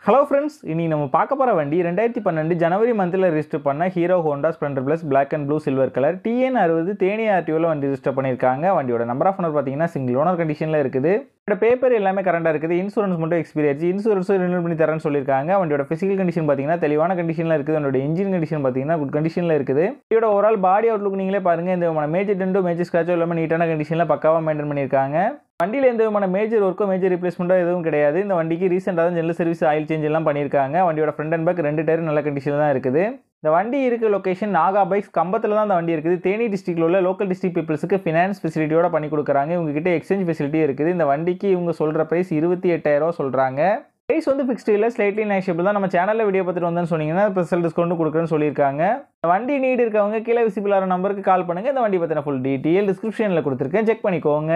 Hello friends, இனி நம்ம பார்க்க போகிற வண்டி 2012 ஜனவரி மந்தில் ரிஜிஸ்டர் பண்ண Hero Honda Splendor plus black and blue silver colour TN60 Theni RTOவில் வண்டி ரிஜிஸ்டர் பண்ணியிருக்காங்க. வண்டியோட நம்பர் ஆஃப் ஓனர் பார்த்தீங்கன்னா சிங்கிள் ஓனர் கண்டிஷனில் இருக்குது. இதோட பேப்பர் எல்லாமே கரண்டாக இருக்குது. இன்சூரன்ஸ் மட்டும் எக்ஸ்பீரி ஆச்சு. இன்சூரன்ஸும் ரினியூல் பண்ணி தரேன்னு சொல்லியிருக்காங்க. வண்டியோட ஃபிசிக்கல் கண்டிஷன் பார்த்தீங்கன்னா தெளிவான கண்டிஷனில் இருக்குது. வண்டியோட இன்ஜின் கண்டிஷன் பார்த்தீங்கன்னா குட் கண்டிஷனில் இருக்குது. இதோட ஓவரால் பாடி அவுட்லுக் நீங்களே பாருங்கள். இந்த மேஜர் டென்டோ மேஜர் ஸ்க்ராச்சோ எல்லாமே நீட்டான கண்டிஷனில் பக்காவாக மெயின்டைன் பண்ணியிருக்காங்க. வண்டியில் எந்த விதமான மேஜர் ஒர்க்கோ மேஜர் ரீப்ளேஸ்மெண்ட்டோ எதுவும் கிடையாது. இந்த வண்டிக்கு ரீசெண்டாக தான் ஜெனரல் சர்வீஸ் ஆயில் சேஞ்ச் எல்லாம் பண்ணியிருக்காங்க. வண்டியோட ஃப்ரண்ட் அண்ட் பேக் 2 டயர் நல்ல கண்டிஷனில் தான் இருக்குது. இந்த வண்டி இருக்க லொக்கேஷன் நாகா பைக்ஸ் கம்பத்தில் தான் இந்த வண்டி இருக்குது. தேனி டிஸ்ட்ரிக்டில் உள்ள லோக்கல் டிஸ்ட்ரிக்ட் பீப்புள்ஸுக்கு ஃபினான்ஸ் ஃபெசிலிட்டியோட பண்ணி கொடுக்குறாங்க. இவங்ககிட்ட எக்ஸ்சேஞ்ச் ஃபெசிலிட்டி இருக்குது. இந்த வண்டிக்கு இவங்க சொல்கிற ப்ரைஸ் 28,000 சொல்கிறாங்க. ப்ரைஸ் வந்து ஃபிக்ஸ்டு இல்லை, ஸ்லைட்லி நெகோஷியபிள் தான். நம்ம சேனலில் வீடியோ பார்த்துட்டு வந்தேன்னு சொன்னீங்கன்னா ஸ்பெஷல் டிஸ்கவுண்ட் கொடுக்குறேன்னு சொல்லியிருக்காங்க. வண்டி நீடு இருக்கவங்க கீழே விசிபிள் ஆகிற நம்பருக்கு கால் பண்ணுங்கள். இந்த வண்டி பற்றின ஃபுல் டீட்டெயில் டிஸ்கிரிப்ஷனில் கொடுத்துருக்கேன், செக் பண்ணிக்கோங்க.